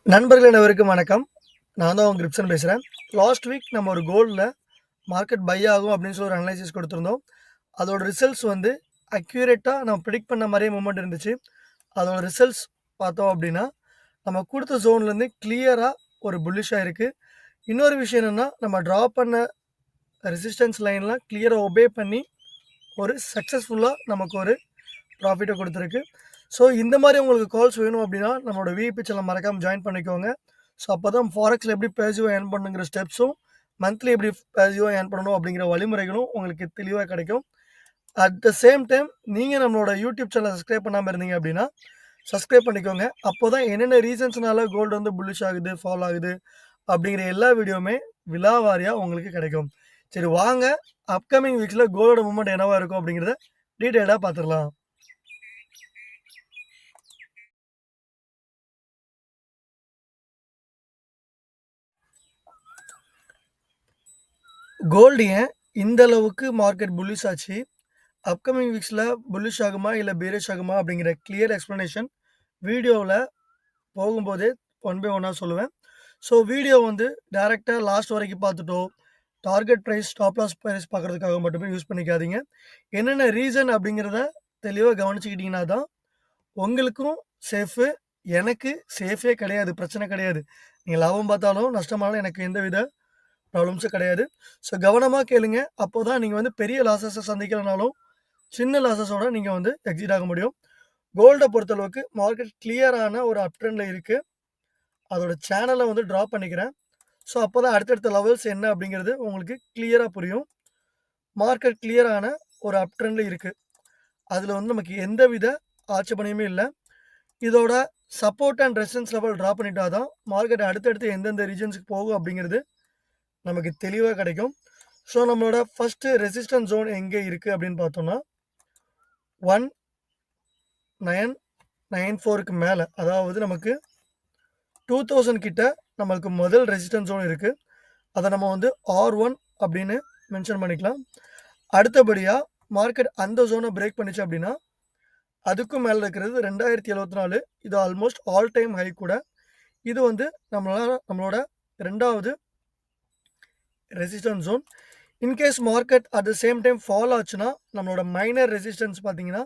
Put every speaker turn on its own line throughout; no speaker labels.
நண்பர்கள் அனைவருக்கும் வணக்கம். நான் தான் உங்க கிரிப்சன் பேசுறேன். லாஸ்ட் வீக் நம்ம ஒரு கோல்ட்ல மார்க்கெட் பை ஆகும் அப்படின்னு சொல்லி ஒரு அனலைசிஸ் கொடுத்திருந்தோம். அதோட ரிசல்ட்ஸ் வந்து அக்யூரேட்டா நம்ம பிரெடிக்ட் பண்ண மாரியே மூவ்மெண்ட் இருந்துச்சு. அதோட ரிசல்ட்ஸ் பார்த்தோம் அப்படின்னா, நம்ம குடுத்த ஜோன்லேருந்து கிளியரா ஒரு புல்லிஷா இருக்கு. இன்னொரு விஷயம் என்னன்னா, நம்ம டிரா பண்ண ரெசிஸ்டன்ஸ் லைன்லாம் கிளியரா ஒபே பண்ணி ஒரு சக்ஸஸ்ஃபுல்லா நமக்கு ஒரு ப்ராஃபிட்ட குடுத்துருக்கு. ஸோ இந்த மாரி உங்களுக்கு கால்ஸ் வேணும் அப்படின்னா, நம்மளோட விஐபி சேனல மறக்காம ஜாயின் பண்ணிக்கோங்க. ஸோ அப்பதான் ஃபாரெக்ஸ்ல எப்படி பேசிவா ஏர்ன் பண்ணுங்கிற ஸ்டெப்ஸும், மந்த்லி எப்படி பேசிவா ஏர்ன் பண்ணணும் அப்படிங்கிற வழிமுறைகளும் உங்களுக்கு தெளிவா கிடைக்கும். அட் த சேம் டைம் நீங்க நம்மளோட யூடியூப் சேனல சப்ஸ்கிரைப் பண்ணாம இருந்தீங்க அப்படின்னா, சப்ஸ்கிரைப் பண்ணிக்கோங்க. அப்போதான் என்னென்ன ரீசன்ஸ்னால கோல்டு வந்து புல்லிஷ் ஆகுது, ஃபால் ஆகுது அப்படிங்கிற எல்லா வீடியோவுமே விலாவாரியா உங்களுக்கு கிடைக்கும். சரி வாங்க, அப்கமிங் வீக்ஸ்ல கோல்டோட மூவ்மெண்ட் என்னவா இருக்கும் அப்படிங்கிறத டீட்டெயிலா பார்த்துடலாம். கோல்டு ஏன் இந்த அளவுக்கு மார்க்கெட் புல்லிஷ் ஆச்சு? அப்கமிங் வீக்ஸ்ல புல்லிஷ் ஆகுமா? இல்ல பேரிஷ் ஆகுமா? அப்படிங்கிற கிளியர் எக்ஸ்ப்ளனேஷன் வீடியோல போகும்போதே ஒன் பை ஒன்னா சொல்லுவேன். ஸோ வீடியோ வந்து டைரக்ட்டா லாஸ்ட் வரைக்கும் பார்த்துட்டோ, target price, stop loss price பார்க்கறதுக்காக மட்டுமே யூஸ் பண்ணிக்காதீங்க. என்னென்ன ரீசன் அப்படிங்கிறத தெளிவா கவனிச்சுக்கிட்டீங்கன்னா தான் உங்களுக்கும் சேஃபு. எனக்கு சேஃபே கிடையாது. பிரச்சனை கிடையாது. நீங்க லாபம் பார்த்தாலும், நஷ்டமானாலும் எனக்கு எந்தவித ப்ராப்ளம்ஸும் கிடையாது. ஸோ கவனமா கேளுங்க. அப்போதான் நீங்க வந்து பெரிய லாஸஸ சந்திக்கலனாலும், சின்ன லாஸஸோட நீங்க வந்து எக்ஸிட் ஆக முடியும். கோல்ட பொறுத்தளவுக்கு மார்க்கெட் கிளியரான ஒரு அப் ட்ரெண்ட்ல இருக்கு. அதோட சேனல வந்து டிராப் பண்ணிக்கிறேன். ஸோ அப்போதான் அடுத்தடுத்த லெவல்ஸ் என்ன அப்படிங்கிறது உங்களுக்கு கிளியரா புரியும். மார்க்கெட் கிளியரான ஒரு அப் ட்ரெண்ட்ல இருக்கு. அதுல வந்து நமக்கு எந்தவித ஆட்சேபனையுமே இல்ல. இதோட support and resistance level drop பண்ணிட்டா தான் மார்க்கெட் அடுத்தடுத்து எந்தெந்த ரீஜன்ஸ்க்கு போகும் அப்படிங்கிறது நமக்கு தெளிவா கிடைக்கும். ஸோ நம்மளோட ஃபர்ஸ்ட் ரெசிஸ்டன்ஸ் ஜோன் எங்கே இருக்கு அப்படின்னு பார்த்தோம்னா, 1994க்கு மேல, அதாவது நமக்கு 2000 கிட்ட நம்மளுக்கு முதல் ரெசிஸ்டன்ஸ் ஜோன் இருக்கு. அத நம்ம வந்து R1 அப்படின்னு மென்ஷன் பண்ணிக்கலாம். அடுத்தபடியா மார்க்கெட் அந்த ஜோன பிரேக் பண்ணுச்சு அப்படின்னா, அதுக்கும் மேல இருக்கிறது 2074. இது ஆல்மோஸ்ட் ஆல் டைம் ஹை கூட. இது வந்து நம்மளோட 2வது resistance zone. In case market at the same time fall ஆச்சுன்னா, நம்மளோட மைனர் ரெசிஸ்டன்ஸ் பார்த்தீங்கன்னா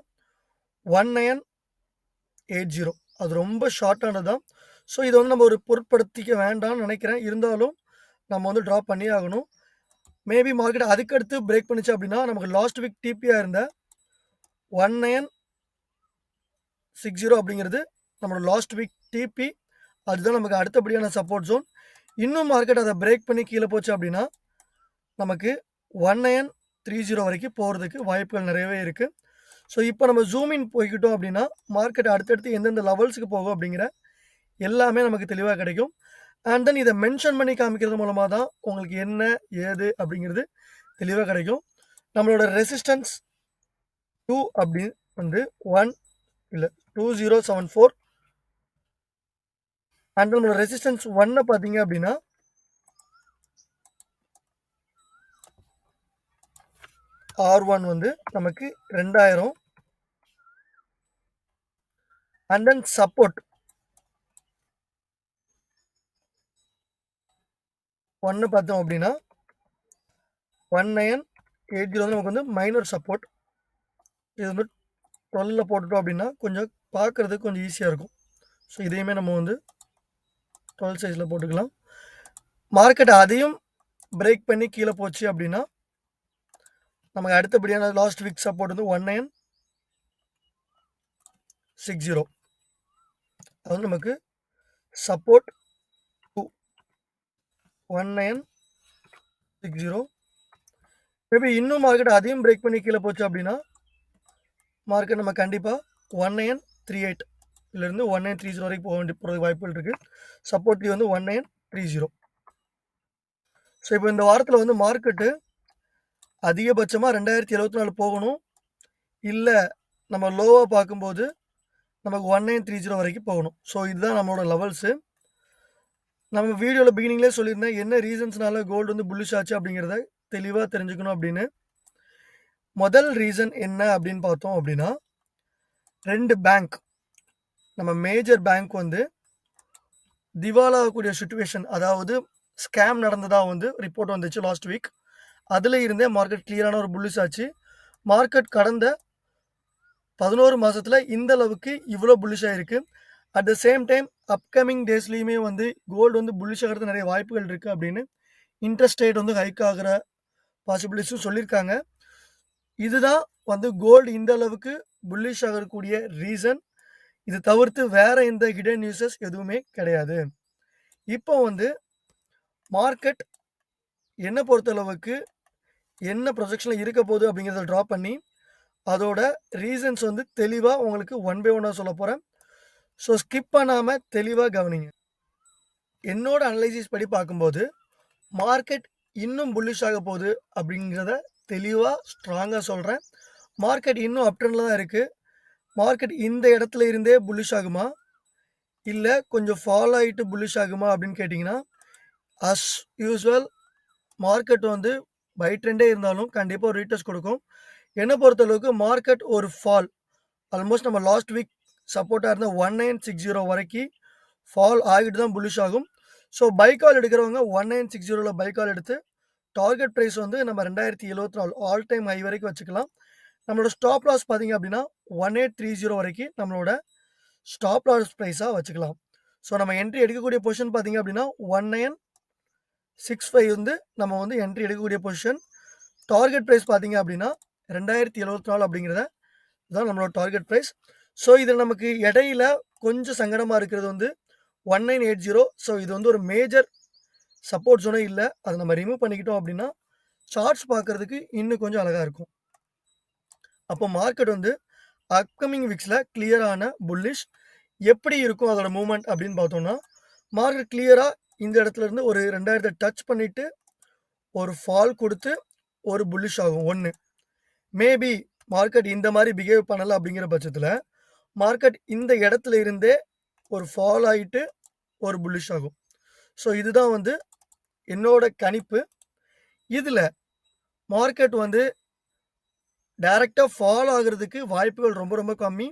1980. அது ரொம்ப ஷார்ட்டானது தான். ஸோ இத வந்து நம்ம ஒரு பொருட்படுத்திக்க வேண்டாம்னு நினைக்கிறேன். இருந்தாலும் நம்ம வந்து டிராப் பண்ணியே ஆகணும். மேபி மார்க்கெட் அதுக்கடுத்து பிரேக் பண்ணுச்சு அப்படின்னா, நமக்கு லாஸ்ட் வீக் டிபியா இருந்த 1960 அப்படிங்கிறது நம்மளோட லாஸ்ட் வீக் டிபி. அதுதான் நமக்கு அடுத்தபடியான சப்போர்ட் ஜோன். இன்னும் மார்க்கெட் அத பிரேக் பண்ணி கீழ போச்சு அப்படின்னா, நமக்கு 1930 வரைக்கும் போறதுக்கு வாய்ப்புகள் நிறையவே இருக்கு. ஸோ இப்போ நம்ம ஜூம் இன் போய்க்கிட்டோம் அப்படின்னா, மார்க்கெட் அடுத்தடுத்து எந்தெந்த லெவல்ஸ்க்கு போகும் அப்படிங்கிற எல்லாமே நமக்கு தெளிவா கிடைக்கும். அண்ட் தென் இத மென்ஷன் பண்ணி காமிக்கிறது மூலமா தான் உங்களுக்கு என்ன, ஏது அப்படிங்கிறது தெளிவா கிடைக்கும். நம்மளோட ரெசிஸ்டன்ஸ் 2 அப்படி வந்து 1 இல்ல 2074. அண்ட் நம்மளோட ரெசிஸ்டன்ஸ் 1 பார்த்தீங்க அப்படின்னா, R1 வந்து நமக்கு 2000. அண்ட் தென் சப்போர்ட் 1 பார்த்தோம் அப்படின்னா 1980 வந்து நமக்கு வந்து மைனர் சப்போர்ட். இது வந்து 12ல போட்டுட்டோம் அப்படின்னா, கொஞ்சம் பார்க்கறதுக்கு கொஞ்சம் ஈஸியா இருக்கும். ஸோ இதையுமே நம்ம வந்து 12 சைஸ்ல போட்டுக்கலாம். மார்க்கெட் அதையும் பிரேக் பண்ணி கீழ போச்சு அப்படின்னா, நமக்கு அடுத்தபடியான லாஸ்ட் வீக் சப்போர்ட் வந்து 1960. அது வந்து நமக்கு சப்போர்ட் 2 1960. மேபி இன்னும் மார்க்கெட் அதையும் பிரேக் பண்ணி கீழ போச்சு அப்படின்னா, மார்க்கெட் நம்ம கண்டிப்பா 1938 இருந்து 1930 வரைக்கும் போறதுக்கு வாய்ப்புகள் இருக்கு. சப்போர்ட் வந்து 1930. ஸோ இப்போ இந்த வாரத்துல வந்து மார்க்கெட்டு அதிகபட்சமா 2074 போகணும். இல்ல நம்ம லோவா பார்க்கும்போது நமக்கு 1930 வரைக்கும் போகணும். ஸோ இதுதான் நம்மளோட லெவல்ஸு. நம்ம வீடியோல பிகினிங்லயே சொல்லியிருந்தேன், என்ன ரீசன்ஸ்னால கோல்டு வந்து புல்லிஷ் ஆச்சு அப்படிங்கிறத தெளிவா தெரிஞ்சுக்கணும் அப்படின்னு. முதல் ரீசன் என்ன அப்படின்னு பார்த்தோம் அப்படின்னா, 2 பேங்க், நம்ம மேஜர் பேங்க் வந்து திவாலா ஆகக்கூடிய சிச்சுவேஷன், அதாவது ஸ்கேம் நடந்ததா வந்து ரிப்போர்ட் வந்துச்சு லாஸ்ட் வீக். அதுல இருந்தே மார்க்கெட் கிளியரான ஒரு புல்லிஷ் ஆச்சு. மார்க்கெட் கடந்த 11 மாசத்துல இந்த அளவுக்கு இவ்ளோ புல்லிஷ் ஆயிருக்கு. At the same time upcoming டேஸ்லயுமே வந்து கோல்டு வந்து புல்லிஷ் ஆகுறதுக்கு நெறைய வாய்ப்புகள் இருக்கு அப்படின்னு இன்ட்ரெஸ்ட் ரேட் வந்து ஹைக் ஆகுற பாசிபிலிட்டிஸும் சொல்லியிருக்காங்க. இதுதான் வந்து கோல்டு இந்த அளவுக்கு புல்லிஷ் ஆகக்கூடிய ரீசன். இது தவிர்த்து வேற எந்த ஹிடன் நியூஸஸ் எதுவுமே கிடையாது. இப்போ வந்து மார்க்கெட் என்ன பொறுத்தளவுக்கு என்ன ப்ரொஜெக்ஷன்ல இருக்க போகுது அப்படிங்கிறத ட்ரா பண்ணி, அதோட ரீசன்ஸ் வந்து தெளிவா உங்களுக்கு ஒன் பை ஒன்னா சொல்லப் போறேன். ஸோ ஸ்கிப் பண்ணாம தெளிவா கவனிங்க. என்னோட அனலைசிஸ் படி பார்க்கும்போது, மார்க்கெட் இன்னும் புல்லிஷ் ஆக போகுது அப்படிங்கிறத தெளிவா, ஸ்ட்ராங்கா சொல்றேன். மார்க்கெட் இன்னும் அப் ட்ரெண்ட்ல தான் இருக்கு. மார்க்கெட் இந்த இடத்துல இருந்தே புல்லிஷ் ஆகுமா? இல்ல கொஞ்சம் ஃபால் ஆயிட்டு புல்லிஷ் ஆகுமா அப்படின்னு கேட்டீங்கன்னா, அஸ் யூசுவல் மார்க்கெட் வந்து பை ட்ரெண்டே இருந்தாலும் கண்டிப்பா ஒரு ரீடெஸ்ட் கொடுக்கும். என்ன பொறுத்தளவுக்கு மார்க்கெட் ஒரு ஃபால் ஆல்மோஸ்ட் நம்ம லாஸ்ட் வீக் சப்போர்ட்டா இருந்த 1960 வரைக்கி ஃபால் ஆகிட்டு தான் புல்லிஷ் ஆகும். ஸோ பை கால் எடுக்கிறவங்க 1960ல பை கால் எடுத்து டார்கெட் பிரைஸ் வந்து நம்ம 2074 ஆல் டைம் ஹை வரைக்கும் வச்சுக்கலாம். நம்மளோட ஸ்டாப் லாஸ் பார்த்தீங்க அப்படின்னா 1830 வரைக்கும் நம்மளோட ஸ்டாப் லாஸ் பிரைஸா வச்சுக்கலாம். ஸோ நம்ம என்ட்ரி எடுக்கக்கூடிய பொசிஷன் பார்த்தீங்க அப்படின்னா 1965 வந்து நம்ம வந்து என்ட்ரி எடுக்கக்கூடிய பொசிஷன். டார்கெட் பிரைஸ் பார்த்தீங்க அப்படின்னா 2074 அப்படிங்கிறத தான் நம்மளோட டார்கெட் பிரைஸ். ஸோ இது நமக்கு இடையில கொஞ்சம் சங்கடமா இருக்கிறது வந்து 1980. ஸோ இது வந்து ஒரு மேஜர் சப்போர்ட் ஜோனே இல்ல. அத நம்ம ரிமூவ் பண்ணிக்கிட்டோம் அப்படின்னா, சார்ட்ஸ் பார்க்கறதுக்கு இன்னும் கொஞ்சம் அழகா இருக்கும். அப்போ மார்க்கெட் வந்து அப்கமிங் வீக்ஸ்ல கிளியரான புல்லிஷ் எப்படி இருக்கும் அதோட மூவ்மெண்ட் அப்படின்னு பார்த்தோம்னா, மார்க்கெட் கிளியரா இந்த இடத்துல இருந்து ஒரு 2000 டச் பண்ணிட்டு ஒரு ஃபால் குடுத்து ஒரு புல்லிஷ் ஆகும் 1. மேபி மார்க்கெட் இந்த மாரி பிஹேவ் பண்ணல அப்படிங்கிற பட்சத்துல, மார்க்கெட் இந்த இடத்துல இருந்தே ஒரு ஃபால் ஆயிட்டு ஒரு புல்லிஷ் ஆகும். ஸோ இதுதான் வந்து என்னோட கணிப்பு. இதுல மார்க்கெட் வந்து டைரக்ட்டா ஃபால் ஆகுறதுக்கு வாய்ப்புகள் ரொம்ப ரொம்ப கம்மி.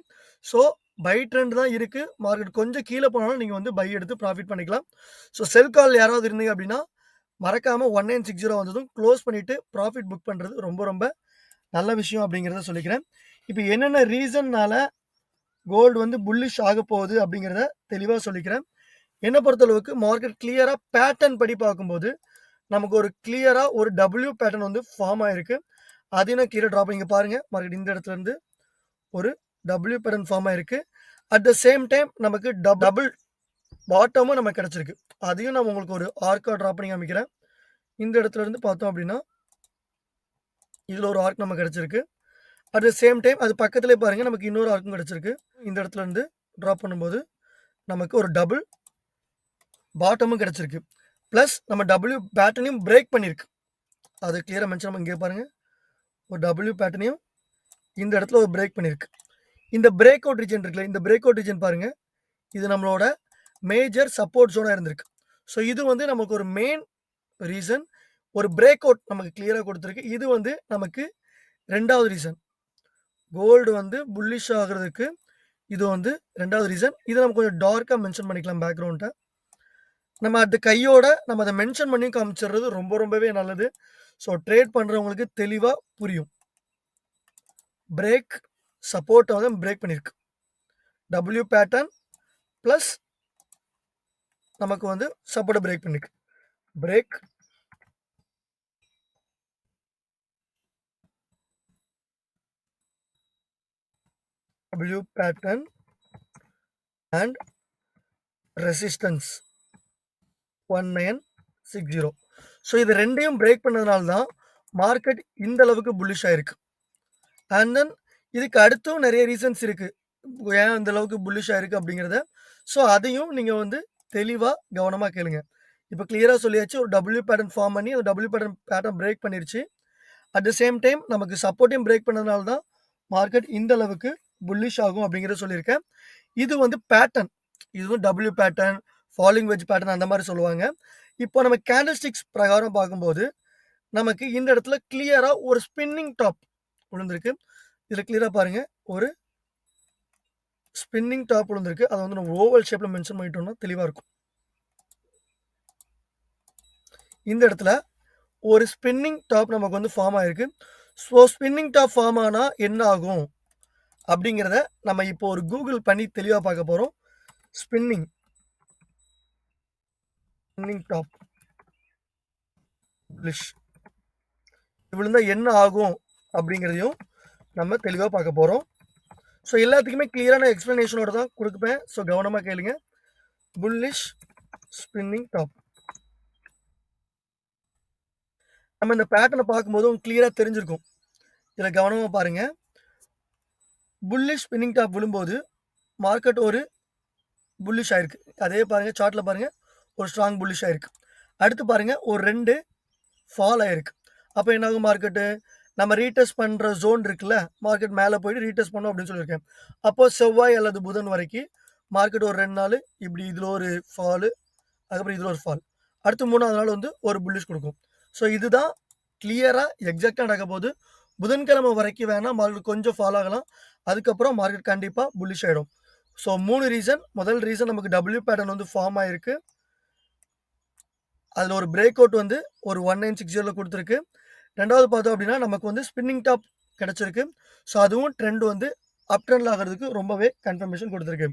ஸோ பை ட்ரெண்ட் தான் இருக்கு. மார்க்கெட் கொஞ்சம் கீழ போனாலும் நீங்க வந்து பை எடுத்து ப்ராஃபிட் பண்ணிக்கலாம். ஸோ செல் கால் யாராவது இருந்தீங்க அப்படின்னா, மறக்காம 1960 வந்ததும் க்ளோஸ் பண்ணிட்டு ப்ராஃபிட் புக் பண்றது ரொம்ப ரொம்ப நல்ல விஷயம் அப்படிங்கிறத சொல்லிக்கிறேன். இப்ப என்னென்ன ரீசன்னால கோல்டு வந்து புல்லிஷ் ஆகப் போகுது அப்படிங்கிறத தெளிவா சொல்லிக்கிறேன். என்ன பொறுத்தளவுக்கு மார்க்கெட் கிளியரா பேட்டர்ன் படி பார்க்கும்போது, நமக்கு ஒரு கிளியரா ஒரு டபிள்யூ பேட்டர்ன் வந்து ஃபார்ம் ஆயிருக்கு. அதையும் நான் கீழ டிராப் இங்க பாருங்க. மார்க்கெட் இந்த இடத்துல இருந்து ஒரு டபிள்யூ பேட்டர்ன் ஃபார்ம் ஆயிருக்கு. அட் த சேம் டைம் நமக்கு டபுள் பாட்டமும் நமக்கு கிடைச்சிருக்கு. அதையும் நான் உங்களுக்கு ஒரு ஆர்க்கா டிராப் பண்ணி காமிக்கிறேன். இந்த இடத்துல இருந்து பார்த்தோம் அப்படின்னா, இதுல ஒரு ஆர்க் நமக்கு கிடைச்சிருக்கு. அட் த சேம் டைம் அது பக்கத்திலே பாருங்க நமக்கு இன்னொரு ஆர்க்கும் கிடைச்சிருக்கு. இந்த இடத்துல இருந்து டிராப் பண்ணும்போது நமக்கு ஒரு டபுள் பாட்டமும் கிடைச்சிருக்கு. பிளஸ் நம்ம டபிள்யூ பேட்டர்னையும் பிரேக் பண்ணியிருக்கு. அது கிளியரா மென்ஷன் பண்ணி இங்கே பாருங்க. ஒரு டபிள்யூ பேட்டர்னையும் இந்த இடத்துல ஒரு பிரேக் பண்ணியிருக்கு. இந்த பிரேக் அவுட் ரீஜன் இருக்குல்ல, இந்த பிரேக் அவுட் ரீஜன் பாருங்க. இது நம்மளோட மேஜர் சப்போர்ட் ஜோனா இருந்திருக்கு. ஸோ இது வந்து நமக்கு ஒரு மெயின் ரீசன். ஒரு பிரேக் அவுட் நமக்கு கிளியரா கொடுத்திருக்கு. இது வந்து நமக்கு 2வது ரீசன். கோல்டு வந்து புல்லிஷ் ஆகுறதுக்கு இது வந்து 2வது ரீசன். இத நம்ம கொஞ்சம் டார்க்கா மென்ஷன் பண்ணிக்கலாம் பேக்ரவுண்ட. நம்ம அது கையோட நம்ம அத மென்ஷன் பண்ணி காமிச்சிடுறது ரொம்ப ரொம்பவே நல்லது. ஸோ ட்ரேட் பண்றவங்களுக்கு தெளிவா புரியும். பிரேக் சப்போர்ட்ட வந்து பிரேக் பண்ணியிருக்கு. டபிள்யூ பேட்டர்ன் பிளஸ் நமக்கு வந்து சப்போர்ட்ட பிரேக் பண்ணிருக்கு. Break W pattern and resistance 1960. So இது 2யும் பிரேக் பண்ணதுனால தான் மார்க்கெட் இந்த அளவுக்கு புல்லிஷ் ஆயிருக்கு. அண்ட் தென் இதுக்கு அடுத்தும் நிறைய ரீசன்ஸ் இருக்கு. ஏன் இந்த அளவுக்கு புல்லிஷ் ஆயிருக்கு அப்படிங்கிறத. ஸோ அதையும் நீங்க வந்து தெளிவா கவனமா கேளுங்க. இப்போ கிளியரா சொல்லியாச்சு. ஒரு டபிள்யூ பேட்டர்ன் ஃபார்ம் பண்ணி அந்த டபிள்யூ பேட்டர்ன் பிரேக் பண்ணிருச்சு. அட் த சேம் டைம் நமக்கு சப்போர்ட்டையும் பிரேக் பண்ணதுனால தான் மார்க்கெட் இந்த அளவுக்கு புல்லிஷ் ஆகும் அப்படிங்கிறத சொல்லியிருக்கேன். இது வந்து பேட்டர்ன். இது வந்து W pattern, falling wedge pattern அந்த மாதிரி சொல்லுவாங்க. இப்போ நம்ம கேண்டில்ஸ்டிக்ஸ் பிரகாரம் பார்க்கும்போது நமக்கு இந்த இடத்துல கிளியரா ஒரு ஸ்பின்னிங் டாப் விழுந்திருக்கு. இதுல கிளியரா பாருங்க. ஒரு ஸ்பின்னிங் டாப் விழுந்திருக்கு. அதை வந்து நம்ம ஓவல் ஷேப்ல மென்ஷன் பண்ணிட்டோம்னா தெளிவா இருக்கும். இந்த இடத்துல ஒரு ஸ்பின்னிங் டாப் நமக்கு வந்து ஃபார்ம் ஆயிருக்கு. ஸோ ஸ்பின்னிங் டாப் ஃபார்ம் ஆனா என்ன ஆகும் அப்படிங்கிறத நம்ம இப்போ ஒரு கூகுள் பண்ணி தெளிவா பார்க்க போறோம். ஸ்பின்னிங் டாப் புல்லிஷ் விழுந்தா என்ன ஆகும் அப்படிங்கிறதையும் நம்ம தெளிவா பார்க்க போறோம். ஸோ எல்லாத்துக்குமே கிளியரான எக்ஸ்பிளனேஷனோட தான் கொடுப்பேன். ஸோ கவனமா கேளுங்க. Bullish spinning top. நம்ம இந்த பேட்டர்னை பார்க்கும்போது உங்களுக்கு கிளியரா தெரிஞ்சிருக்கும். இதுல கவனமா பாருங்க. புல்லிஷ் ஸ்பின்னிங் டாப் விழும்போது மார்க்கெட் ஒரு புல்லிஷ் ஆயிருக்கு. அதே பாருங்க சார்ட்ல பாருங்க ஒரு ஸ்ட்ராங் புல்லிஷ் ஆயிருக்கு. அடுத்து பாருங்க ஒரு 2 ஃபால் ஆயிருக்கு. அப்போ என்ன ஆகும் மார்க்கெட்டு? நம்ம ரீடெஸ்ட் பண்ற ஜோன் இருக்குல்ல, மார்க்கெட் மேலே போயிட்டு ரீடெஸ்ட் பண்ணும் அப்படின்னு சொல்லியிருக்கேன். அப்போ செவ்வாய் அல்லது புதன் வரைக்கும் மார்க்கெட் ஒரு 2 நாள் இப்படி இதில் ஒரு ஃபாலு, அதுக்கப்புறம் இதில் ஒரு ஃபால், அடுத்து 3வது நாள் வந்து ஒரு புல்லிஷ் கொடுக்கும். ஸோ இதுதான் கிளியராக எக்ஸாக்டாக நடக்க போகுது. புதன்கிழமை வரைக்கும் வேணால் மார்க்கெட் கொஞ்சம் ஃபால் ஆகலாம், அதுக்கப்புறம் மார்க்கெட் கண்டிப்பாக புல்லிஷ் ஆகிடும். So 3 reason. முதல் ரீசன் நமக்கு டபிள்யூ பேட்டர்ன் வந்து ஃபார்ம் ஆயிருக்கு. அதில் ஒரு பிரேக் அவுட் வந்து ஒரு 1960 கொடுத்துருக்கு. ரெண்டாவது பார்த்தோம் அப்படின்னா நமக்கு வந்து ஸ்பின்னிங் டாப் கிடச்சிருக்கு. ஸோ அதுவும் ட்ரெண்ட் வந்து அப் ட்ரெண்ட் ஆகிறதுக்கு ரொம்பவே கன்ஃபர்மேஷன் கொடுத்துருக்கு.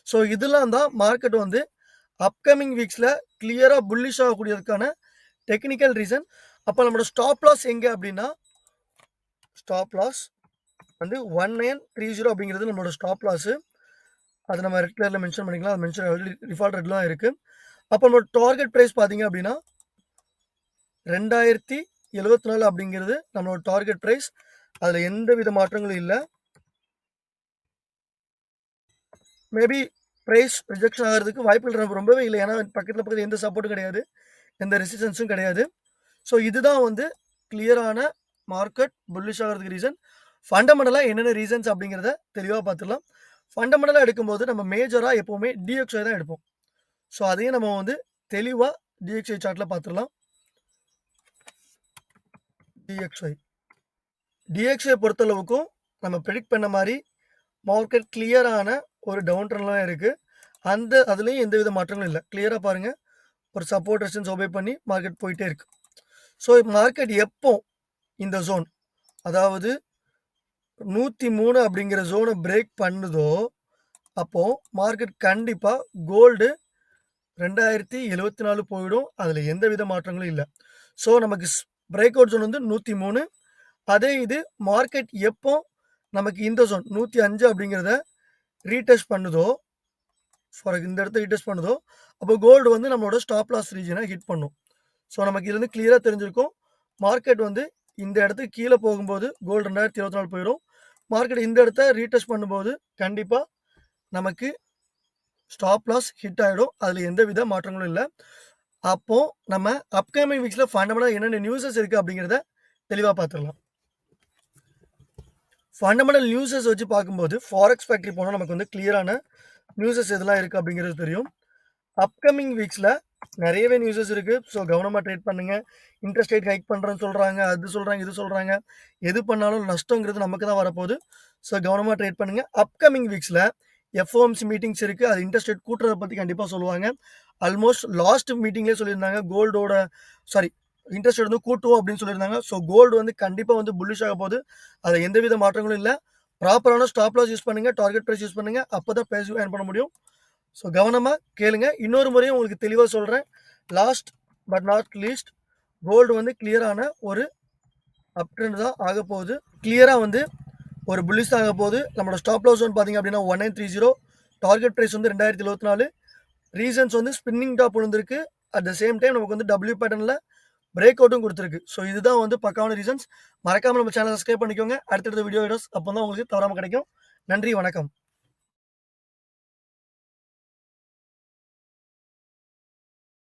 ஸோ இதெல்லாம் தான் மார்க்கெட் வந்து அப்கமிங் வீக்ஸில் கிளியராக புல்லிஷ் ஆகக்கூடியதுக்கான டெக்னிக்கல் ரீசன். அப்போ நம்மளோட ஸ்டாப் லாஸ் எங்கே அப்படின்னா, ஸ்டாப் லாஸ் வந்து 1930 அப்படிங்கிறது நம்மளோட ஸ்டாப் லாஸு. அது நம்ம ரெட் கலரில் மென்ஷன் பண்ணிக்கலாம். அது மென்ஷன் டிஃபால்ட் ரெட்லாம் இருக்குது. அப்போ நம்மளோட டார்கெட் ப்ரைஸ் பார்த்தீங்க அப்படின்னா 2074 அப்படிங்கிறது நம்மளோட டார்கெட் ப்ரைஸ். அதில் எந்த வித மாற்றங்களும் இல்லை. மேபி ப்ரைஸ் ரிஜெக்ஷன் ஆகிறதுக்கு வாய்ப்புகள் ரொம்பவே இல்லை. ஏன்னா பக்கத்தில் எந்த சப்போர்ட்டும் கிடையாது, எந்த ரெசிஸ்டன்ஸும் கிடையாது. ஸோ இதுதான் வந்து கிளியரான மார்க்கெட் புல்லிஷ் ஆகிறதுக்கு ரீசன். ஃபண்டமெண்டலாக என்னென்ன ரீசன்ஸ் அப்படிங்கிறத தெளிவாக பார்த்துடலாம். ஃபண்டமெண்டலாக எடுக்கும்போது நம்ம மேஜராக எப்போவுமே டிஎக்ஸ்ஐ தான் எடுப்போம். ஸோ அதையும் நம்ம வந்து தெளிவாக டிஎக்ஸ்ஐ சார்ட்டில் பார்த்துடலாம். டிஎக்ஸ்ஐ பொறுத்தளவுக்கும் நம்ம ப்ரெடிக்ட் பண்ண மாதிரி மார்க்கெட் கிளியரான ஒரு டவுன் ட்ரெண்ட்லாம் இருக்குது. அதுலேயும் எந்த வித மாற்றங்களும் இல்லை. கிளியராக பாருங்கள், ஒரு சப்போர்ட் ரெசிஸ்டன்ஸ் ஒபே பண்ணி மார்க்கெட் போயிட்டே இருக்கு. ஸோ மார்க்கெட் எப்போ இந்த ஜோன், அதாவது 103 அப்படிங்கிற ஜோனை பிரேக் பண்ணுதோ அப்போ மார்க்கெட் கண்டிப்பாக கோல்டு 2074 போயிடும். அதில் எந்த வித மாற்றங்களும் இல்லை. ஸோ நமக்கு பிரேக் அவுட் ஜோன் வந்து 103. அதே இது மார்க்கெட் எப்போ நமக்கு இந்த ஜோன் 105 அப்படிங்கிறத ரீடெஸ்ட் பண்ணுதோ, இந்த இடத்த ரீடெஸ்ட் பண்ணுதோ, அப்போ கோல்டு வந்து நம்மளோட ஸ்டாப் லாஸ் ரீஜனை ஹிட் பண்ணும். ஸோ நமக்கு இது வந்து கிளியராக தெரிஞ்சிருக்கும். மார்க்கெட் வந்து இந்த இடத்துக்கு கீழே போகும்போது கோல்டு 2024 போயிடும். மார்க்கெட் இந்த இடத்த ரீடெஸ்ட் பண்ணும்போது கண்டிப்பாக நமக்கு ஸ்டாப் லாஸ் ஹிட் ஆகிடும். அதில் எந்த வித மாற்றங்களும் இல்லை. அப்போது நம்ம அப்கமிங் வீக்ஸில் ஃபண்டமெண்டலாக என்னென்ன நியூஸஸ் இருக்குது அப்படிங்கிறத தெளிவாக பார்த்துடலாம். ஃபண்டமெண்டல் நியூஸஸ் வச்சு பார்க்கும்போது ஃபாரெக்ஸ் ஃபேக்ட்ரி போனால் நமக்கு வந்து கிளியரான நியூஸஸ் எதெல்லாம் இருக்குது அப்படிங்கிறது தெரியும். அப்கமிங் வீக்ஸில் நிறையவே நியூஸஸ் இருக்குது. ஸோ கவனமாக ட்ரேட் பண்ணுங்கள். இன்ட்ரெஸ்ட் ரேட் ஹைக் பண்ணுறேன்னு சொல்கிறாங்க, அது சொல்கிறாங்க, இது சொல்கிறாங்க. எது பண்ணாலும் நஷ்டங்கிறது நமக்கு தான் வரப்போகுது. ஸோ கவனமாக ட்ரேட் பண்ணுங்கள். அப்கமிங் வீக்ஸில் எஃப்ஓஎம்சி மீட்டிங்ஸ் இருக்குது. அது இன்ட்ரெஸ்ட் ரேட் கூட்டுறதை பற்றி கண்டிப்பாக சொல்லுவாங்க. ஆல்மோஸ்ட் லாஸ்ட் மீட்டிங்லேயே சொல்லியிருந்தாங்க இன்ட்ரெஸ்ட் ரேட் வந்து கூட்டுவோம் அப்படின்னு சொல்லியிருந்தாங்க. ஸோ கோல்டு வந்து கண்டிப்பாக வந்து புல்லிஷ் ஆக போகுது. அதில் எந்த வித மாற்றங்களும் இல்லை. ப்ராப்பரான ஸ்டாப் லாஸ் யூஸ் பண்ணுங்கள், டார்கெட் ப்ரைஸ் யூஸ் பண்ணுங்கள். அப்போ தான் பேசிவ் ஏர்ன் பண்ண முடியும். ஸோ கவனமாக கேளுங்க. இன்னொரு முறையும் உங்களுக்கு தெளிவாக சொல்கிறேன். Last but not least, gold வந்து கிளியரான ஒரு அப் ட்ரெண்ட் தான் ஆக போகுது. கிளியராக வந்து ஒரு புல்லிஷ் ஆக போகுது. நம்மளோட ஸ்டாப் லாஸ் வந்து பார்த்தீங்க அப்படின்னா 1930, டார்கெட் ப்ரைஸ் வந்து 2074. ரீசன்ஸ் வந்து ஸ்பின்னிங் டாப் விழுந்திருக்கு. அட் த சேம் டைம் நமக்கு வந்து டபிள்யூ பேட்டர்னில் பிரேக் அவுட்டும் கொடுத்துருக்கு. ஸோ இதுதான் வந்து பக்காவான ரீசன்ஸ். மறக்காமல் நம்ம சேனல் சப்ஸ்கிரைப் பண்ணிக்கோங்க. அடுத்தடுத்த வீடியோஸ் அப்போ தான் உங்களுக்கு தவறாமல் கிடைக்கும். நன்றி, வணக்கம்.